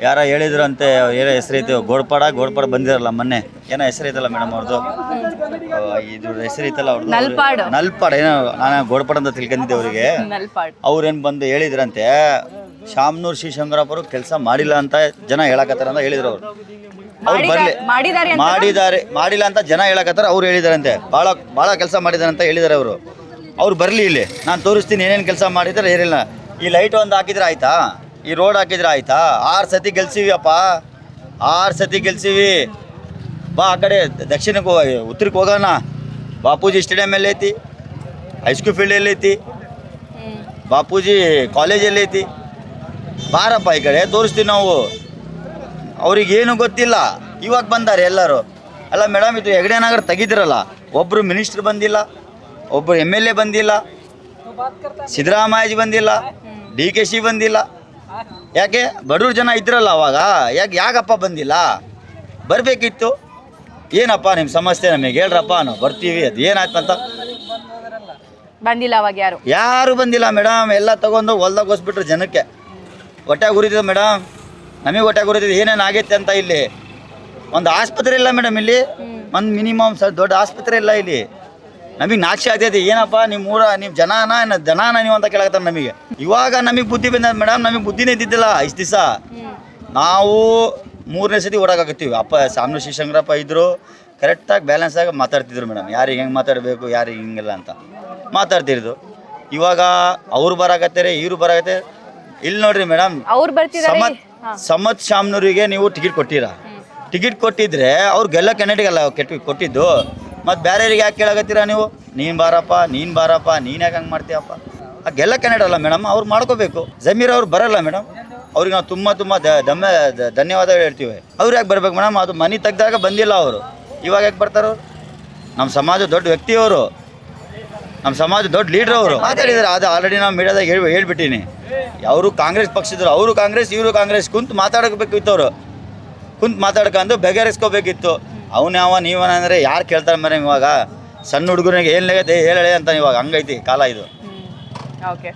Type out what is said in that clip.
ಯಾರ ಹೇಳಿದ್ರಂತೆ ಏನೋ ಹೆಸರೈತೆ ಗೋಡ್ಪಾಡ ಬಂದಿರಲ್ಲ ಮೊನ್ನೆ ಏನೋ ಹೆಸರೈತಲ್ಲ ಮೇಡಮ್ ಅವ್ರದ್ದು ಇದು ಹೆಸರೈತಲ್ಲ ಅವ್ರದ್ದು ನಲ್ಪಾಡ್ ಏನೋ ನಾನು ಗೋಡ್ಪಾಡ ಅಂತ ತಿಳ್ಕೊಂಡಿದ್ದೆ ಅವರಿಗೆ ಅವ್ರೇನು ಬಂದು ಹೇಳಿದ್ರಂತೆ ಶಾಮನೂರು ಶಿವಶಂಕರಪ್ಪರು ಕೆಲಸ ಮಾಡಿಲ್ಲ ಅಂತ ಜನ ಹೇಳಕತ್ತಾರ ಅಂತ ಹೇಳಿದ್ರು ಅವ್ರು ಬರ್ಲಿ ಮಾಡಿಲ್ಲ ಅಂತ ಜನ ಹೇಳಕತ್ತಾರ ಅವ್ರು ಹೇಳಿದಾರಂತೆ ಭಾಳ ಕೆಲಸ ಮಾಡಿದಾರೆ ಅಂತ ಹೇಳಿದಾರೆ ಅವ್ರು ಬರಲಿ ಇಲ್ಲಿ ನಾನು ತೋರಿಸ್ತೀನಿ ಏನೇನು ಕೆಲಸ ಮಾಡಿದಾರೆ ಏನಿಲ್ಲ. ಈ ಲೈಟ್ ಒಂದು ಹಾಕಿದ್ರೆ ಆಯ್ತಾ, ಈ ರೋಡ್ ಹಾಕಿದ್ರೆ ಆಯ್ತಾ? 6 ಸತಿ ಗೆಲ್ಸಿವಿ ಅಪ್ಪ, 6 ಸತಿ ಗೆಲ್ಸಿವಿ. ಬಾ ಆ ಕಡೆ ದಕ್ಷಿಣಕ್ಕೆ ಉತ್ತರಕ್ಕೆ ಹೋಗೋಣ. ಬಾಪೂಜಿ ಸ್ಟೇಡಿಯಂ ಎಲ್ಲೈತಿ, ಹೈಸ್ಕೂಲ್ ಫೀಲ್ಡ್ ಎಲ್ಲೈತಿ, ಬಾಪೂಜಿ ಕಾಲೇಜ್ ಎಲ್ಲೈತಿ. ಬಾರಪ್ಪ ಈ ಕಡೆ ತೋರಿಸ್ತೀವಿ ನಾವು. ಅವ್ರಿಗೇನು ಗೊತ್ತಿಲ್ಲ, ಇವಾಗ ಬಂದಾರೆ ಎಲ್ಲರೂ. ಅಲ್ಲ ಮೇಡಮ್, ಇದು ಹೆಗಡೆ ನಗರ ತೆಗಿದಿರಲ್ಲ, ಒಬ್ಬರು ಮಿನಿಸ್ಟ್ರ್ ಬಂದಿಲ್ಲ, ಒಬ್ಬರು MLA ಬಂದಿಲ್ಲ, ಸಿದ್ದರಾಮಯ್ಯಜಿ ಬಂದಿಲ್ಲ, DKC ಬಂದಿಲ್ಲ. ಯಾಕೆ? ಬಡವ್ರ ಜನ ಇದ್ರಲ್ಲ ಅವಾಗ, ಯಾಕಪ್ಪ ಬಂದಿಲ್ಲ? ಬರಬೇಕಿತ್ತು. ಏನಪ್ಪ ನಿಮ್ಮ ಸಮಸ್ಯೆ ನಮಗೆ ಹೇಳ್ರಪ್ಪ, ನಾವು ಬರ್ತೀವಿ. ಅದು ಏನಾಯ್ತಂತ ಬಂದಿಲ್ಲ ಅವಾಗ ಯಾರು ಬಂದಿಲ್ಲ ಮೇಡಮ್. ಎಲ್ಲ ತಗೊಂಡು ಹೊಲ್ದಾಗ ಹೋಸ್ಬಿಟ್ರು ಜನಕ್ಕೆ. ಹೊಟ್ಟೆ ಉರಿತದೆ ಮೇಡಮ್, ನಮಗೆ ಹೊಟ್ಟೆ ಉರಿತಿದೆ. ಏನೇನು ಆಗೈತೆ ಅಂತ. ಇಲ್ಲಿ ಒಂದು ಆಸ್ಪತ್ರೆ ಇಲ್ಲ ಮೇಡಮ್, ಇಲ್ಲಿ ಒಂದು ಮಿನಿಮಮ್ ದೊಡ್ಡ ಆಸ್ಪತ್ರೆ ಇಲ್ಲ ಇಲ್ಲಿ. ನಮಗೆ ನಾಚಿಕೆ ಆಗ್ತೈತಿ. ಏನಪ್ಪ ನಿಮ್ಮ ಜನಾನ ನೀವು ಅಂತ ಕೇಳಕತ್ತಾರೆ ನಮಗೆ. ಇವಾಗ ನಮಗೆ ಬುದ್ಧಿ ಬಂದ ಮೇಡಮ್, ನಮಗೆ ಬುದ್ಧಿನೇ ಇದ್ದಿದ್ದಿಲ್ಲ ಇಷ್ಟು ದಿವಸ. ನಾವು 3ನೇ ಸತಿ ಓಡಾಕತ್ತೀವಿ. ಶಾಮನೂರು ಶಿವಶಂಕರಪ್ಪ ಇದ್ದರು, ಕರೆಕ್ಟಾಗಿ ಬ್ಯಾಲೆನ್ಸಾಗಿ ಮಾತಾಡ್ತಿದ್ರು ಮೇಡಮ್. ಯಾರಿಗೆ ಹೆಂಗೆ ಮಾತಾಡಬೇಕು, ಯಾರಿಗೆ ಹಿಂಗಿಲ್ಲ ಅಂತ ಮಾತಾಡ್ತಿದ್ರು. ಇವಾಗ ಅವ್ರು ಬರಾಕತ್ತಾರೆ, ಇವ್ರು ಬರಾಕತ್ತಾರೆ. ಇಲ್ಲಿ ನೋಡ್ರಿ ಮೇಡಮ್, ಸಮತ್ ಶಾಮನೂರಿಗೆ ನೀವು ಟಿಕೆಟ್ ಕೊಟ್ಟಿರ. ಟಿಕೆಟ್ ಕೊಟ್ಟಿದ್ರೆ ಅವ್ರಿಗೆಲ್ಲ ಕೆನಡಿಗೆಲ್ಲ ಕೊಟ್ಟಿದ್ದು. ಮತ್ತು ಬೇರೆಯವ್ರಿಗೆ ಯಾಕೆ ಕೇಳಾಕತ್ತೀರ ನೀವು? ನೀನು ಬಾರಪ್ಪ, ನೀನು ಯಾಕೆ ಹಂಗೆ ಮಾಡ್ತೀಯಪ್ಪ? ಗೆಲ್ಲ ಕೆನಡ ಅಲ್ಲ ಮೇಡಮ್, ಅವ್ರು ಮಾಡ್ಕೋಬೇಕು. ಜಮೀರ್ ಅವ್ರು ಬರಲ್ಲ ಮೇಡಮ್, ಅವ್ರಿಗೆ ನಾವು ತುಂಬ ಧನ್ಯವಾದ ಹೇಳ್ತೀವಿ. ಅವ್ರು ಯಾಕೆ ಬರ್ಬೇಕು ಮೇಡಮ್? ಅದು ಮನೆ ತೆಗ್ದಾಗ ಬಂದಿಲ್ಲ ಅವರು, ಇವಾಗ ಯಾಕೆ ಬರ್ತಾರೋ? ನಮ್ಮ ಸಮಾಜ ದೊಡ್ಡ ವ್ಯಕ್ತಿ ಅವರು, ನಮ್ಮ ಸಮಾಜ ದೊಡ್ಡ ಲೀಡ್ರ್ ಅವರು. ಮಾತಾಡಿದ್ದಾರೆ, ಅದು ಆಲ್ರೆಡಿ ನಾವು ಮೀಡಿಯಾದಾಗ ಹೇಳ್ಬಿಟ್ಟಿನಿ. ಅವರು ಕಾಂಗ್ರೆಸ್ ಪಕ್ಷದವರು, ಅವರು ಕಾಂಗ್ರೆಸ್, ಇವರು ಕಾಂಗ್ರೆಸ್. ಕುಂತು ಮಾತಾಡಬೇಕಿತ್ತು, ಅವರು ಕುಂತು ಮಾತಾಡ್ಕೊಂಡು ಬಗೆಹರಿಸ್ಕೋಬೇಕಿತ್ತು. ನೀವನ ಅಂದರೆ ಯಾರು ಕೇಳ್ತಾರೆ ಮೇಡಮ್? ಇವಾಗ ಸಣ್ಣ ಹುಡುಗರಿಗೆ ಏನು ಹೇಳಿ ಅಂತ ಇವಾಗ ಹಂಗೈತಿ ಕಾಲ ಇದು. ಓಕೆ.